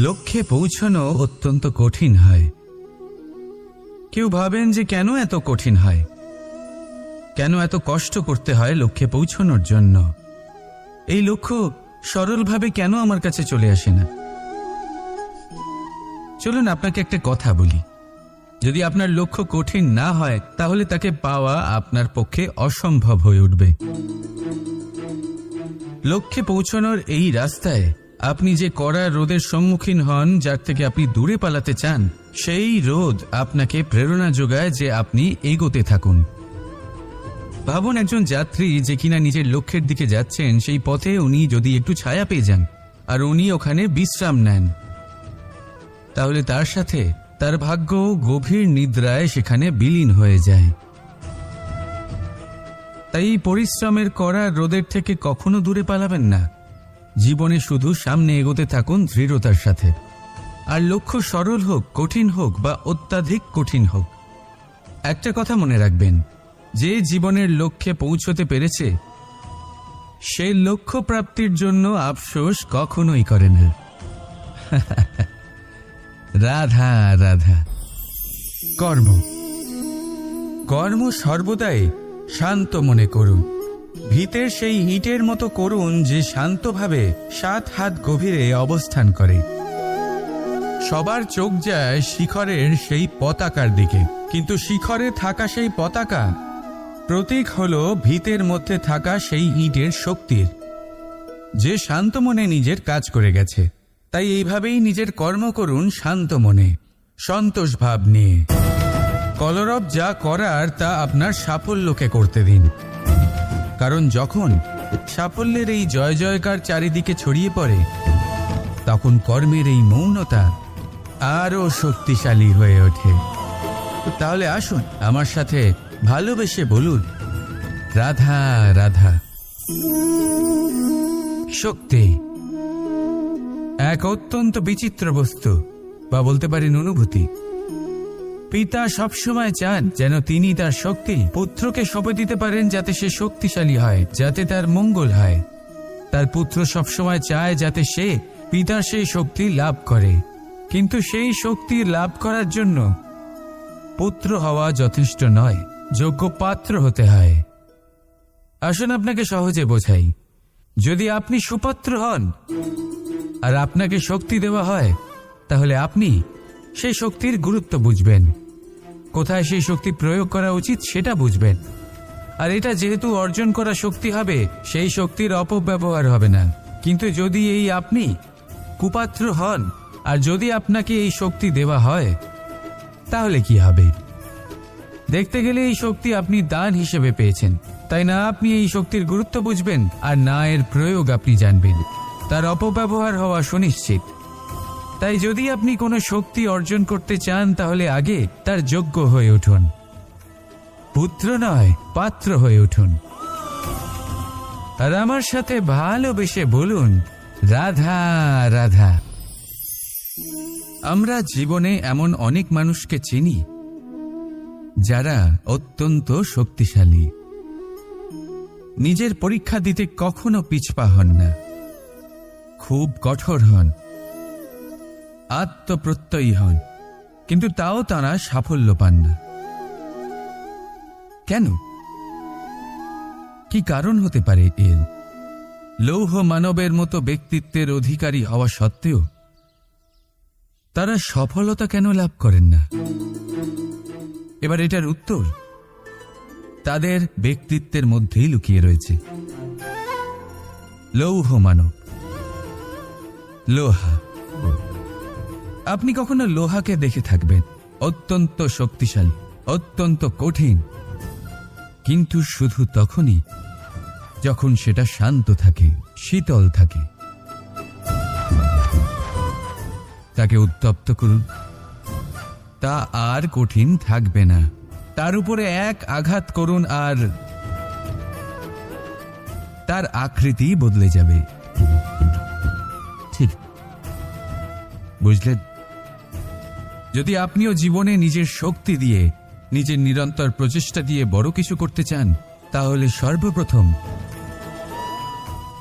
লক্ষ্যে পৌঁছানো অত্যন্ত কঠিন হয়। কেউ ভাবেন যে কেন এত কঠিন হয়, কেন এত কষ্ট করতে হয় লক্ষ্যে পৌঁছানোর জন্য। এই লক্ষ্য সরলভাবে কেন আমার কাছে চলে আসে না? চলুন আপনাকে একটা কথা বলি, যদি আপনার লক্ষ্য কঠিন না হয় তাহলে তাকে পাওয়া আপনার পক্ষে অসম্ভব হয়ে উঠবে। লক্ষ্যে পৌঁছানোর এই রাস্তায় আপনি যে কড়া রোদের সম্মুখীন হন, যার থেকে আপনি দূরে পালাতে চান, সেই রোদ আপনাকে প্রেরণা যোগায় যে আপনি এগোতে থাকুন। ভাবুন একজন যাত্রী যে কিনা নিজের লক্ষ্যের দিকে যাচ্ছেন, সেই পথে উনি যদি একটু ছায়া পেয়ে যান আর উনি ওখানে বিশ্রাম নেন, তাহলে তার সাথে তার ভাগ্য গভীর নিদ্রায় সেখানে বিলীন হয়ে যায়। তাই পরিশ্রমের করা রোদের থেকে কখনো দূরে পালাবেন না। জীবনে শুধু সামনে এগোতে থাকুন দৃঢ়তার সাথে। আর লক্ষ্য সরল হোক, কঠিন হোক বা অত্যাধিক কঠিন হোক, একটা কথা মনে রাখবেন, যে জীবনের লক্ষ্যে পৌঁছতে পেরেছে সেই লক্ষ্য প্রাপ্তির জন্য আফসোস কখনোই করে না। রাধা রাধা। কর্ম কর্ম সর্বদাই শান্ত মনে করুন। ভিতের সেই ইটের মতো করুন যে শান্তভাবে 7 হাত গভীরে অবস্থান করে। সবার চোখ যায় শিখরের সেই পতাকার দিকে, কিন্তু শিখরে থাকা সেই পতাকা প্রতীক হলো ভিতের মধ্যে থাকা সেই ইটের শক্তির, যে শান্ত মনে নিজের কাজ করে গেছে। তাই এইভাবেই নিজের কর্ম করুন শান্ত মনে, সন্তোষ ভাব নিয়ে। কলরব যা করার তা আপনার সাফল্যকে করতে দিন, কারণ যখন সাফল্যের এই জয় জয়কার চারিদিকে ছড়িয়ে পড়ে, তখন কর্মের এই মৌনতা আরও শক্তিশালী হয়ে ওঠে। তাহলে আসুন আমার সাথে ভালোবেসে বলুন, রাধা রাধা। শক্তি এক অত্যন্ত বিচিত্র বস্তু, বা বলতে পারেন অনুভূতি। পিতা সবসময় চান যেন তিনি তার শক্তি পুত্রকে সঁপে দিতে পারেন, যাতে সে শক্তিশালী হয়, যাতে তার মঙ্গল হয়। তার পুত্র সবসময় চায় যাতে সে পিতার সেই শক্তি লাভ করে, কিন্তু সেই শক্তি লাভ করার জন্য পুত্র হওয়া যথেষ্ট নয়, যোগ্য পাত্র হতে হয়। আসুন আপনাকে সহজে বোঝাই। যদি আপনি সুপাত্র হন আর আপনাকে শক্তি দেওয়া হয়, তাহলে আপনি সেই শক্তির গুরুত্ব বুঝবেন, কোথায় সেই শক্তি প্রয়োগ করা উচিত সেটা বুঝবেন। আর এটা যেহেতু অর্জন করা শক্তি হবে, সেই শক্তির অপব্যবহার হবে না। কিন্তু যদি এই আপনি কুপাত্র হন আর যদি আপনাকে এই শক্তি দেওয়া হয়, তাহলে কি হবে? দেখতে গেলে এই শক্তি আপনি দান হিসেবে পেয়েছেন, তাই না আপনি এই শক্তির গুরুত্ব বুঝবেন আর না এর প্রয়োগ আপনি জানবেন। তার অপব্যবহার হওয়া সুনিশ্চিত। তাই যদি আপনি কোনো শক্তি অর্জন করতে চান, তাহলে আগে তার যোগ্য হয়ে উঠুন। পুত্র নয়, পাত্র হয়ে উঠুন। আর আমার সাথে ভালোবেসে বলুন, রাধা রাধা। আমরা জীবনে এমন অনেক মানুষকে চিনি যারা অত্যন্ত শক্তিশালী, নিজের পরীক্ষা দিতে কখনো পিছপা হন না, খুব কঠোর হন, আত্মপ্রত্যয়ী হন, কিন্তু তাও তারা সাফল্য পান না। কেন? কি কারণ হতে পারে এর? লৌহ মানবের মতো ব্যক্তিত্বের অধিকারী হওয়া সত্ত্বেও তারা সফলতা কেন লাভ করেন না? এবার এটার উত্তর তাদের ব্যক্তিত্বের মধ্যেই লুকিয়ে রয়েছে। লৌহ মানব, লোহা। আপনি কখনো লোহাকে দেখে থাকবেন, অত্যন্ত শক্তিশালী, অত্যন্ত কঠিন, কিন্তু শুধু তখনই যখন সেটা শান্ত থাকে, শীতল থাকে। তাকে উত্তপ্ত করুন, তা আর কঠিন থাকবে না। তার উপরে এক আঘাত করুন আর তার আকৃতি বদলে যাবে। ঠিক বুঝলেন? যদি আপনিও জীবনে নিজের শক্তি দিয়ে, নিজের নিরন্তর প্রচেষ্টা দিয়ে বড় কিছু করতে চান, তাহলে সর্বপ্রথম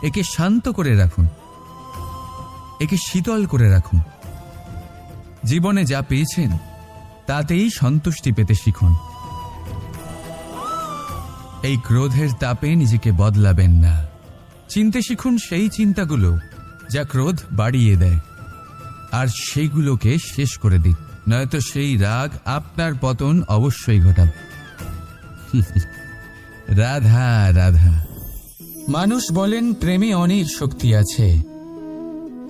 একে শান্ত করে রাখুন। একে শীতল করে রাখুন। জীবনে যা পেয়েছেন তাতেই সন্তুষ্টি পেতে শিখুন। এই ক্রোধের তাপে নিজেকে বদলাবেন না। চিনতে শিখুন সেই চিন্তাগুলো যা ক্রোধ বাড়িয়ে দেয়, আর সেইগুলোকে শেষ করে দিন, নয়তো সেই রাগ আপনার পতন অবশ্যই ঘটাবে। রাধা রাধা। মানুষ বলেন প্রেমে অনেক শক্তি আছে,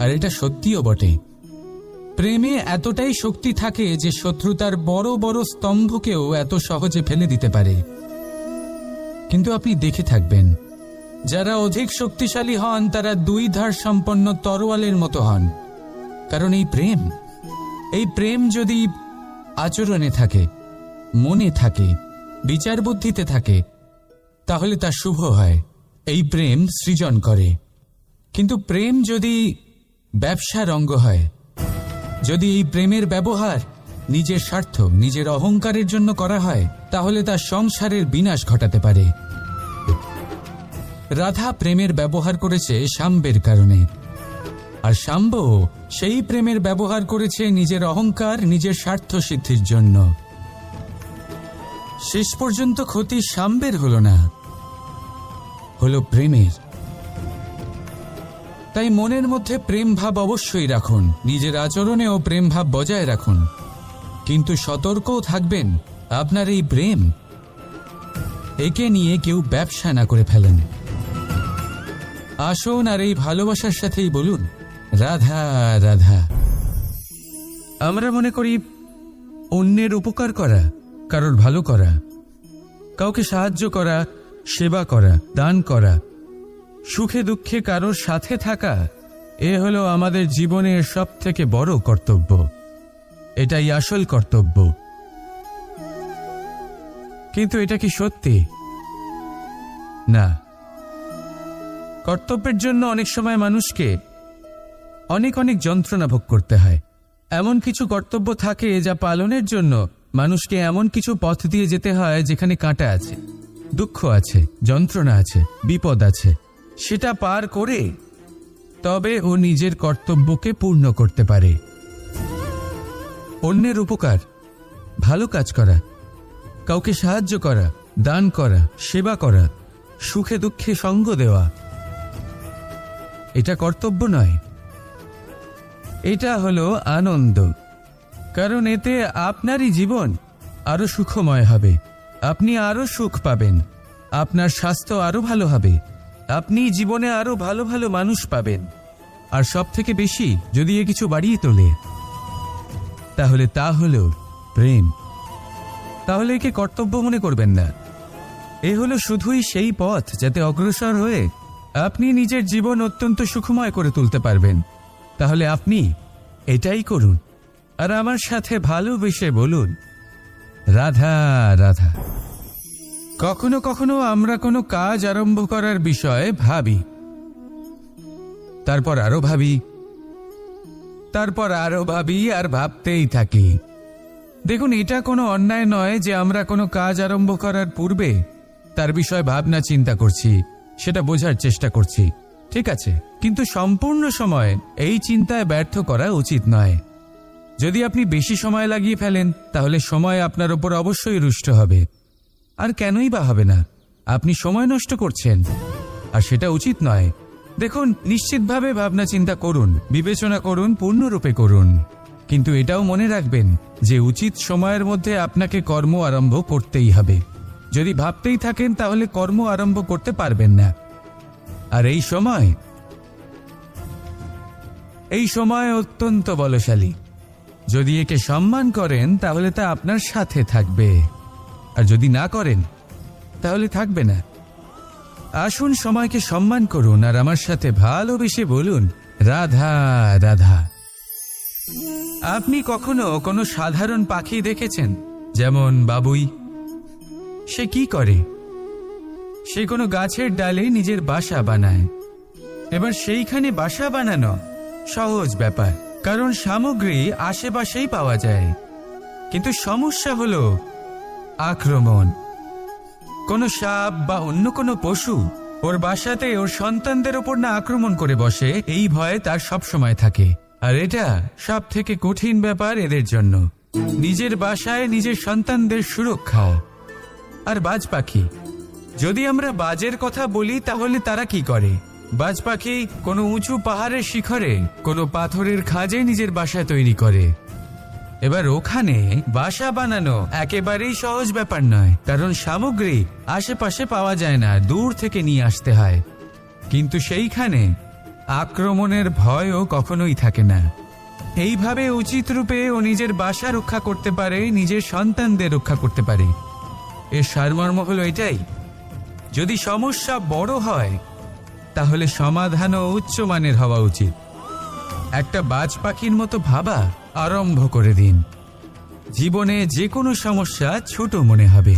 আর এটা সত্যিও বটে। প্রেমে এতটাই শক্তি থাকে যে শত্রুতার বড় বড় স্তম্ভকেও এত সহজে ফেলে দিতে পারে। কিন্তু আপনি দেখে থাকবেন, যারা অধিক শক্তিশালী হন তারা দুই ধার সম্পন্ন তরোয়ালের মতো হন। কারণ এই প্রেম যদি আচরণে থাকে, মনে থাকে, বিচার বুদ্ধিতে থাকে, তাহলে তা শুভ হয়। এই প্রেম সৃজন করে। কিন্তু প্রেম যদি ব্যবসার অঙ্গ হয়, যদি এই প্রেমের ব্যবহার নিজের স্বার্থ, নিজের অহংকারের জন্য করা হয়, তাহলে তা সংসারের বিনাশ ঘটাতে পারে। রাধা প্রেমের ব্যবহার করেছে শাম্বের কারণে, আর শাম্ব সেই প্রেমের ব্যবহার করেছে নিজের অহংকার, নিজের স্বার্থ সিদ্ধির জন্য। শেষ পর্যন্ত ক্ষতি শাম্বের হলো না, হলো প্রেমের। তাই মনের মধ্যে প্রেম ভাব অবশ্যই রাখুন, নিজের আচরণেও প্রেম ভাব বজায় রাখুন, কিন্তু সতর্কও থাকবেন আপনার এই প্রেম একে নিয়ে কেউ ব্যবসা না করে ফেলেন। আসুন আর এই ভালোবাসার সাথেই বলুন রাধা রাধা। আমরা মনে করি অন্যের উপকার করা, কারোর ভালো করা, কাউকে সাহায্য করা, সেবা করা, দান করা, সুখে দুঃখে কারোর সাথে থাকা, এ হলো আমাদের জীবনের সবথেকে বড় কর্তব্য। এটাই আসল কর্তব্য। কিন্তু এটা কি সত্যি? না। কর্তব্যের জন্য অনেক সময় মানুষকে অনেক অনেক যন্ত্রণা ভোগ করতে হয়। এমন কিছু কর্তব্য থাকে যা পালনের জন্য মানুষকে এমন কিছু পথ দিয়ে যেতে হয় যেখানে কাঁটা আছে, দুঃখ আছে, যন্ত্রণা আছে, বিপদ আছে। সেটা পার করে তবে ও নিজের কর্তব্যকে পূর্ণ করতে পারে। অন্যের উপকার, ভালো কাজ করা, কাউকে সাহায্য করা, দান করা, সেবা করা, সুখে দুঃখে সঙ্গ দেওয়া, এটা কর্তব্য নয়, এটা হলো আনন্দ। কারণ এতে আপনারই জীবন আরো সুখময় হবে, আপনি আরো সুখ পাবেন, আপনার স্বাস্থ্য আরো ভালো হবে, আপনি জীবনে আরো ভালো ভালো মানুষ পাবেন। আর সব থেকে বেশি যদি এ কিছু বাড়িয়ে তোলে, তাহলে তা হলো প্রেম। তাহলে একে কর্তব্য মনে করবেন না। এ হলো শুধুই সেই পথ যাতে অগ্রসর হয়ে আপনি নিজের জীবন অত্যন্ত সুখময় করে তুলতে পারবেন। তাহলে আপনি এটাই করুন, আর আমার সাথে ভালোবেসে বলুন রাধা রাধা। কখনো কখনো আমরা কোনো কাজ আরম্ভ করার বিষয়ে ভাবি, তারপর আরো ভাবি, তারপর আরো ভাবি, আর ভাবতেই থাকি। দেখুন, এটা কোনো অন্যায় নয় যে আমরা কোনো কাজ আরম্ভ করার পূর্বে তার বিষয়ে ভাবনা চিন্তা করছি, সেটা বোঝার চেষ্টা করছি, ঠিক আছে। কিন্তু সম্পূর্ণ সময় এই চিন্তায় ব্যর্থ করা উচিত নয়। যদি আপনি বেশি সময় লাগিয়ে ফেলেন, তাহলে সময় আপনার উপর অবশ্যই রুষ্ট হবে। আর কেনই বা হবে না? আপনি সময় নষ্ট করছেন, আর সেটা উচিত নয়। দেখুন, নিশ্চিতভাবে ভাবনা চিন্তা করুন, বিবেচনা করুন, পূর্ণরূপে করুন, কিন্তু এটাও মনে রাখবেন যে উচিত সময়ের মধ্যে আপনাকে কর্ম আরম্ভ করতেই হবে। যদি ভাবতেই থাকেন তাহলে কর্ম আরম্ভ করতে পারবেন না। আর এই সময় অত্যন্ত বলশালী। যদি একে সম্মান করেন তাহলে তা আপনার সাথে থাকবে, আর যদি না করেন তাহলে থাকবে না। আসুন সময়কে সম্মান করুন, আর আমার সাথে ভালোবেসে বলুন রাধা রাধা। আপনি কখনো কোনো সাধারণ পাখি দেখেছেন? যেমন বাবুই। সে কি করে? সে কোনো গাছের ডালে নিজের বাসা বানায়। এবার সেইখানে বাসা বানানো সহজ ব্যাপার, কারণ সামগ্রী আশেপাশেই পাওয়া যায়। কিন্তু সমস্যা হলো আক্রমণ। কোনো সাপ বা অন্য কোনো পশু ওর বাসাতে ওর সন্তানদের ওপর না আক্রমণ করে বসে, এই ভয়ে তার সব সময় থাকে। আর এটা সব থেকে কঠিন ব্যাপার এদের জন্য, নিজের বাসায় নিজের সন্তানদের সুরক্ষা। আর বাজ পাখি, যদি আমরা বাজের কথা বলি তাহলে তারা কি করে? বাজ পাখি কোনো উঁচু পাহাড়ের শিখরে, কোনো পাথরের খাঁজে নিজের বাসা তৈরি করে। এবার ওখানে বাসা বানানো একেবারেই সহজ ব্যাপার নয়, কারণ সামগ্রী আশেপাশে পাওয়া যায় না, দূর থেকে নিয়ে আসতে হয়। কিন্তু সেইখানে আক্রমণের ভয়ও কখনোই থাকে না। এইভাবে উচিত রূপে ও নিজের বাসা রক্ষা করতে পারে, নিজের সন্তানদের রক্ষা করতে পারে। এর সারমর্ম হলো এটাই, যদি সমস্যা বড় হয় তাহলে সমাধানও উচ্চমানের হওয়া উচিত। একটা বাজ পাখির মতো ভাবা আরম্ভ করে দিন, জীবনে যে কোনো সমস্যা ছোট মনে হবে।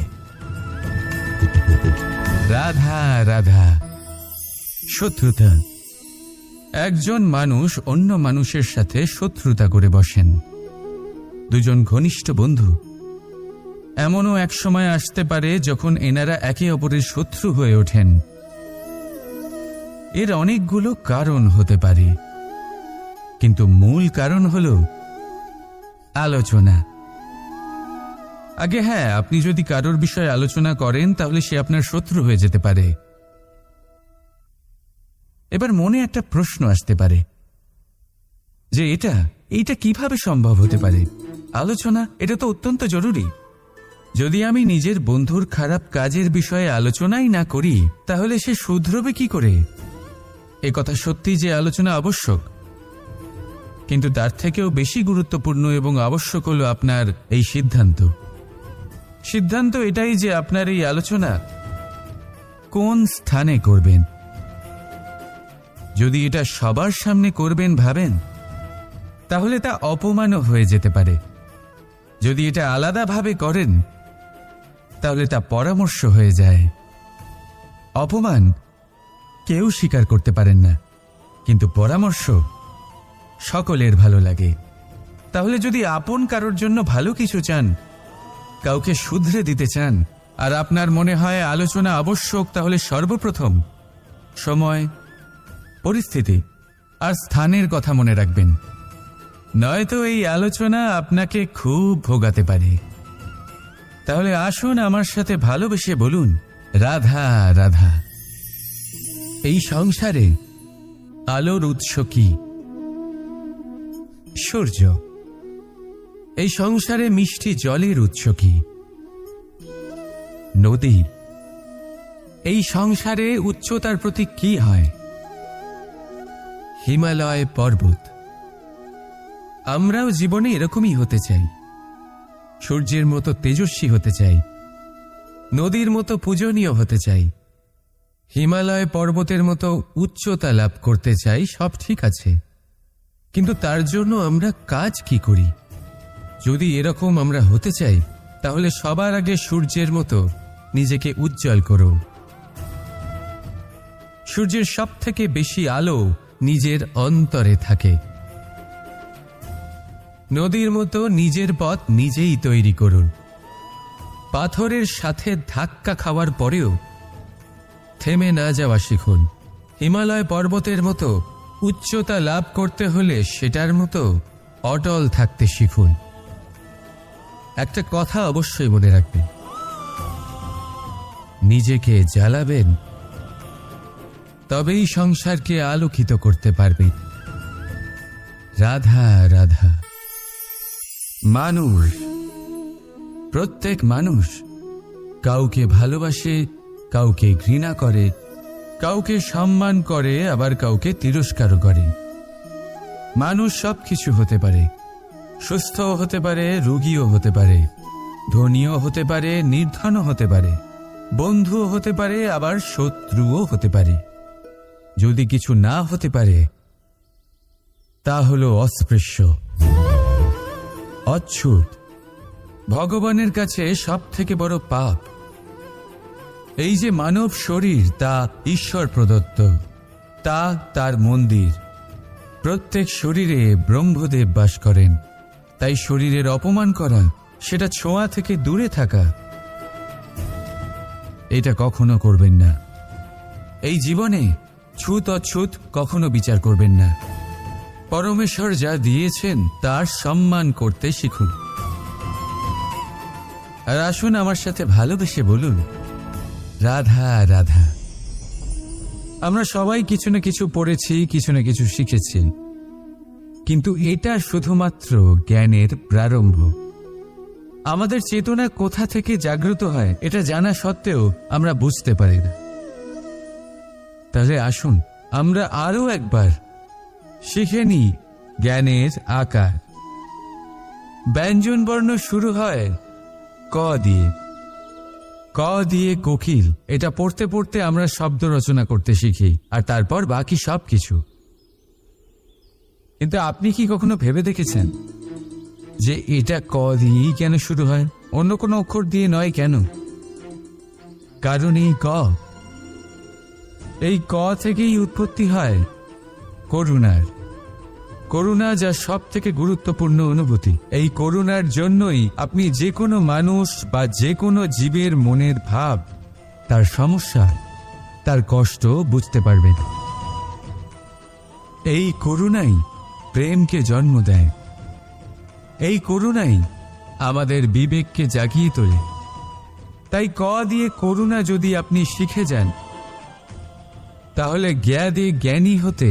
রাধা রাধা। শত্রুতা। একজন মানুষ অন্য মানুষের সাথে শত্রুতা করে বসেন, দুজন ঘনিষ্ঠ বন্ধু। এমনও এক সময় আসতে পারে যখন এনারা একে অপরের শত্রু হয়ে ওঠেন। এর অনেকগুলো কারণ হতে পারে, কিন্তু মূল কারণ হলো আলোচনা। আগে হ্যাঁ, আপনি যদি কারোর বিষয়ে আলোচনা করেন তাহলে সে আপনার শত্রু হয়ে যেতে পারে। এবার মনে একটা প্রশ্ন আসতে পারে যে এটা কিভাবে সম্ভব হতে পারে? আলোচনা, এটা তো অত্যন্ত জরুরি। যদি আমি নিজের বন্ধুর খারাপ কাজের বিষয়ে আলোচনাই না করি তাহলে সে শুধরবে কি করে? এ কথা সত্যি যে আলোচনা আবশ্যক, কিন্তু তার থেকেও বেশি গুরুত্বপূর্ণ এবং আবশ্যক হলো আপনার এই সিদ্ধান্ত এটাই যে আপনার এই আলোচনা কোন স্থানে করবেন। যদি এটা সবার সামনে করবেন ভাবেন, তাহলে তা অপমানও হয়ে যেতে পারে। যদি এটা আলাদাভাবে করেন তাহলে তা পরামর্শ হয়ে যায়। অপমান কেউ স্বীকার করতে পারেন না, কিন্তু পরামর্শ সকলের ভালো লাগে। তাহলে যদি আপন কারোর জন্য ভালো কিছু চান, কাউকে শুধরে দিতে চান, আর আপনার মনে হয় আলোচনা আবশ্যক, তাহলে সর্বপ্রথম সময়, পরিস্থিতি আর স্থানের কথা মনে রাখবেন, নয়তো এই আলোচনা আপনাকে খুব ভোগাতে পারে। তাহলে আসুন আমার সাথে ভালোবেসে বলুন, রাধা রাধা। এই সংসারে আলোর উৎস কি? সূর্য। এই সংসারে মিষ্টি জলের উৎস কি? নদী। এই সংসারে উচ্চতার প্রতীক কি হয়? হিমালয় পর্বত। আমরাও জীবনে এরকমই হতে চাই, সূর্যের মতো তেজস্বী হতে চাই, নদীর মতো পূজনীয় হতে চাই, হিমালয় পর্বতের মতো উচ্চতা লাভ করতে চাই। সব ঠিক আছে, কিন্তু তার জন্য আমরা কাজ কি করি? যদি এরকম আমরা হতে চাই তাহলে সবার আগে সূর্যের মতো নিজেকে উজ্জ্বল করো। সূর্যের সব থেকে বেশি আলো নিজের অন্তরে থাকে। নদীর মতো নিজের পথ নিজেই তৈরি করুন। পাথরের সাথে ধাক্কা খাওয়ার পরেও থেমে না যাওয়া শিখুন। হিমালয় পর্বতের মতো উচ্চতা লাভ করতে হলে সেটার মতো অটল থাকতে শিখুন। একটা কথা অবশ্যই মনে রাখবেন, নিজেকে জ্বালাবেন তবেই সংসারকে আলোকিত করতে পারবেন। রাধা রাধা। মানুষ, প্রত্যেক মানুষ কাউকে ভালোবাসে, কাউকে ঘৃণা করে, কাউকে সম্মান করে, আবার কাউকে তিরস্কারও করে। মানুষ সবকিছু হতে পারে, সুস্থও হতে পারে, রোগীও হতে পারে, ধনীও হতে পারে, নির্ধনও হতে পারে, বন্ধুও হতে পারে, আবার শত্রুও হতে পারে। যদি কিছু না হতে পারে তা হলো অস্পৃশ্য, অচ্ছুত। ভগবানের কাছে সব থেকে বড় পাপ এই যে মানব শরীর, তা ঈশ্বর প্রদত্ত, তা তার মন্দির। প্রত্যেক শরীরে ব্রহ্মদেব বাস করেন, তাই শরীরের অপমান করা, সেটা ছোঁয়া থেকে দূরে থাকা, এটা কখনো করবেন না। এই জীবনে ছুত অছুত কখনো বিচার করবেন না। পরমেশ্বর যা দিয়েছেন তার সম্মান করতে শিখুন। আর আসুন আমার সাথে ভালোবেসে বলুন, রাধা রাধা। আমরা সবাই কিছু না কিছু পড়েছি, কিছু না কিছু শিখেছি, কিন্তু এটা শুধুমাত্র জ্ঞানের প্রারম্ভ। আমাদের চেতনা কোথা থেকে জাগ্রত হয় এটা জানা সত্ত্বেও আমরা বুঝতে পারি না। তাহলে আসুন আমরা আরো একবার শিখে নিই জ্ঞানের আকার। ব্যঞ্জন বর্ণ শুরু হয় ক দিয়ে। ক দিয়ে কোকিল, এটা পড়তে পড়তে আমরা শব্দ রচনা করতে শিখি, আর তারপর বাকি সব কিছু। কিন্তু আপনি কি কখনো ভেবে দেখেছেন যে এটা ক দিয়েই কেন শুরু হয়, অন্য কোনো অক্ষর দিয়ে নয় কেন? কারণ এই ক থেকেই উৎপত্তি হয় করুণার। করুণা যা সব থেকে গুরুত্বপূর্ণ অনুভূতি। এই করুণার জন্যই আপনি যে কোনো মানুষ বা যে কোনো জীবের মনের ভাব, তার সমস্যা, তার কষ্ট বুঝতে পারবেন। এই করুণাই প্রেমকে জন্ম দেয়। এই করুণাই আমাদের বিবেককে জাগিয়ে তোলে। তাই ক দিয়ে করুণা যদি আপনি শিখে যান, তাহলে জ্ঞানে জ্ঞানী হতে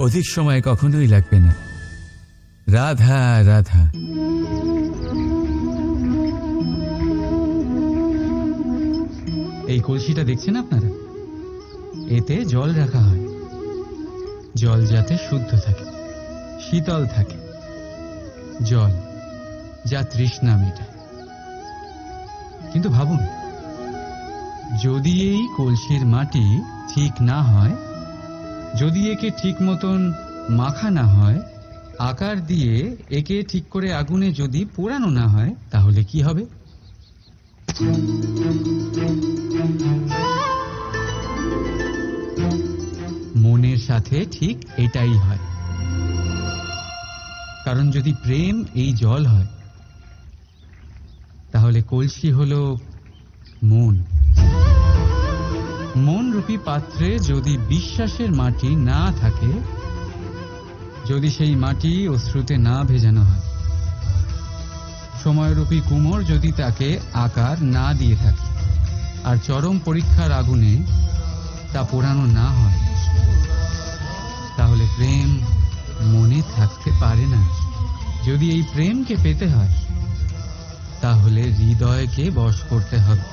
অধিক সময় কখনোই লাগবে না। রাধা রাধা। এই কলসিটা দেখছেন আপনারা, এতে জল রাখা হয়। জল যাতে শুদ্ধ থাকে, শীতল থাকে। জল যা তৃষ্ণা মেটায়। কিন্তু ভাবুন, যদি এই কলসির মাটি ঠিক না হয়, যদি একে ঠিক মতন মাখা না হয়, আকার দিয়ে একে ঠিক করে আগুনে যদি পোড়ানো না হয়, তাহলে কি হবে? মনের সাথে ঠিক এটাই হয়। কারণ যদি প্রেম এই জল হয়, তাহলে কলসি হলো মন। মন রূপী পাত্রে যদি বিশ্বাসের মাটি না থাকে, যদি সেই মাটি অশ্রুতে না ভেজানো হয়, সময়রূপী কুমোর যদি তাকে আকার না দিয়ে থাকে, আর চরম পরীক্ষার আগুনে তা পোড়ানো না হয়, তাহলে প্রেম মনে থাকতে পারে না। যদি এই প্রেমকে পেতে হয়, তাহলে হৃদয়কে বশ করতে হবে,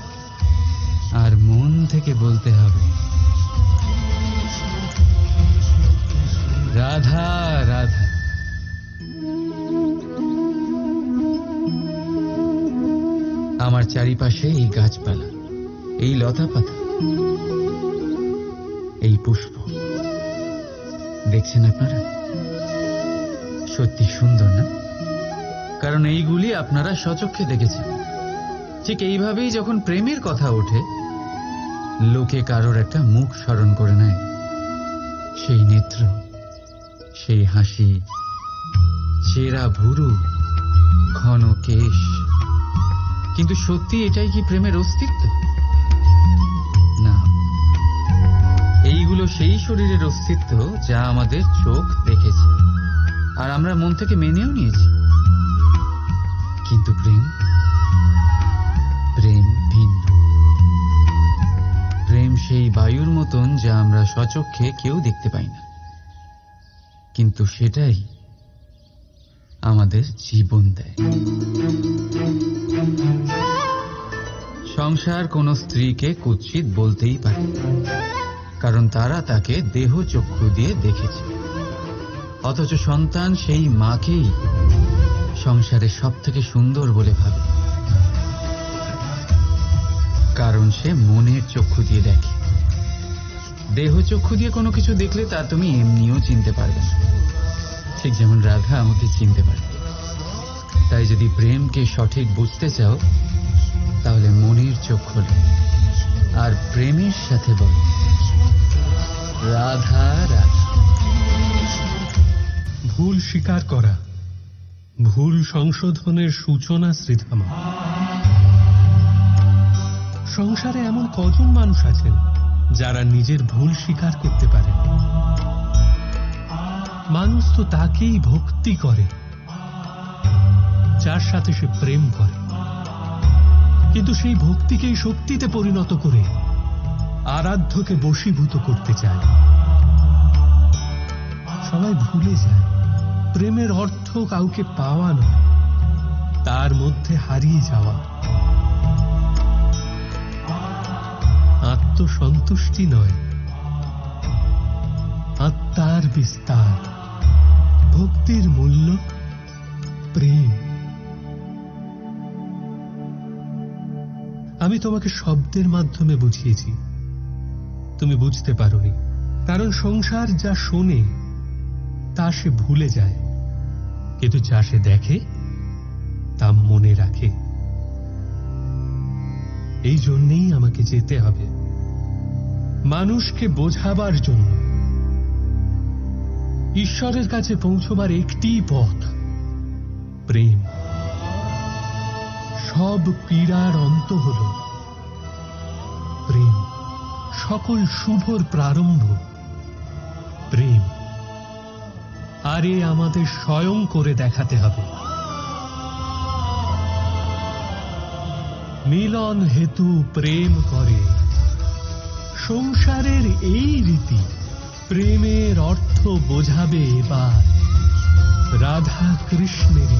আর মন থেকে বলতে হবে, রাধা রাধা। আমার চারিপাশে এই গাছপালা, এই লতা পাতা, এই পুষ্প দেখছেন আপনারা? সত্যি সুন্দর না? কারণ এইগুলি আপনারা স্বচক্ষে দেখেছেন। ঠিক এইভাবেই যখন প্রেমের কথা ওঠে, লোকে কারোর একটা মুখ স্মরণ করে নেয়। সেই নেত্র, সেই হাসি, চেরা ভুরু, ঘন কেশ। কিন্তু সত্যি এটাই কি প্রেমের অস্তিত্ব? না, এইগুলো সেই শরীরের অস্তিত্ব যা আমাদের চোখ দেখেছে, আর আমরা মন থেকে মেনেও নিয়েছি। কিন্তু প্রেম, প্রেম ভিন্ন। প্রেম সেই বায়ুর মতন যা আমরা স্বচক্ষে কেউ দেখতে পাই না, কিন্তু সেটাই আমাদের জীবন দেয়। সংসার কোন স্ত্রীকে কুৎসিত বলতেই পারে, কারণ তারা তাকে দেহ চক্ষু দিয়ে দেখেছে। অথচ সন্তান সেই মাকেই সংসারে সব থেকে সুন্দর বলে ভাবে, কারণ সে মনের চক্ষু দিয়ে দেখে। দেহ চক্ষু দিয়ে কোনো কিছু দেখলে তা তুমি এমনিও চিনতে পারবে না, ঠিক যেমন রাধা আমাকে চিনতে পারে। তাই যদি প্রেমকে সঠিক বুঝতে চাও, তাহলে মনের চোখ খোলো আর প্রেমের সাথে বল, রাধা রাধা। ভুল স্বীকার করা, ভুল সংশোধনের সূচনা শ্রীধামা। সংসারে এমন কজন মানুষ আছেন যারা নিজের ভুল স্বীকার করতে পারে। মানুষ তো তাকেই ভক্তি করে যার সাথে সে প্রেম করে, কিন্তু সেই ভক্তিকেই শক্তিতে পরিণত করে আরাধ্যকে বশীভূত করতে চায়। সবাই ভুলে যায় প্রেমের অর্থ কাউকে পাওয়া নয়, তার মধ্যে হারিয়ে যাওয়া। আত্মসন্তুষ্টি নয়, আত্মার বিস্তার। ভক্তির মূল্য প্রেম। আমি তোমাকে শব্দের মাধ্যমে বুঝিয়েছি, তুমি বুঝতে পারোনি, কারণ সংসার যা শোনে তা সে ভুলে যায়, কিন্তু যা সে দেখে তা মনে রাখে। এই জন্যেই আমাকে যেতে হবে, মানুষকে বোঝাবার জন্য। ঈশ্বরের কাছে পৌঁছবার একটি পথ, প্রেম। সব পীড়ার অন্ত হল প্রেম, সকল শুভর প্রারম্ভ প্রেম। আর এ আমাদের স্বয়ং করে দেখাতে হবে। মিলন হেতু প্রেম করে, সংসারের এই রীতি। প্রেমের অর্থ বোঝাবে এবার রাধা কৃষ্ণের